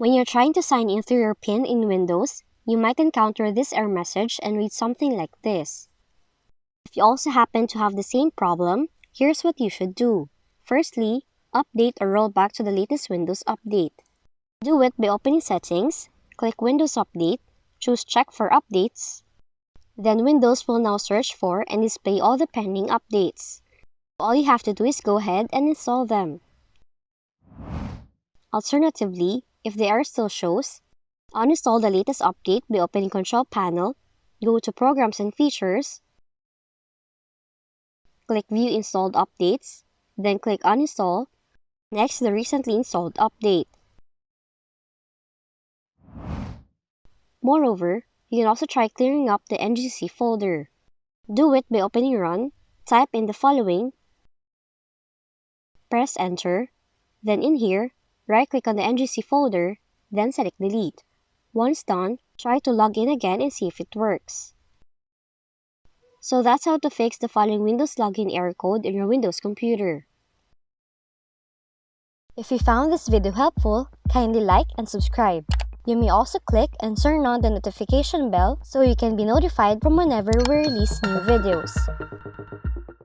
When you're trying to sign in through your PIN in Windows, you might encounter this error message and read something like this. If you also happen to have the same problem, here's what you should do. Firstly, update or roll back to the latest Windows update. Do it by opening Settings, click Windows Update, choose Check for Updates. Then Windows will now search for and display all the pending updates. All you have to do is go ahead and install them. Alternatively, if the error still shows, uninstall the latest update by opening Control Panel, go to Programs and Features, click View Installed Updates, then click Uninstall, next the recently installed update. Moreover, you can also try clearing up the NGC folder. Do it by opening Run, type in the following, press Enter, then in here, right-click on the NGC folder, then select Delete. Once done, try to log in again and see if it works. So that's how to fix the following Windows login error code in your Windows computer. If you found this video helpful, kindly like and subscribe. You may also click and turn on the notification bell so you can be notified from whenever we release new videos.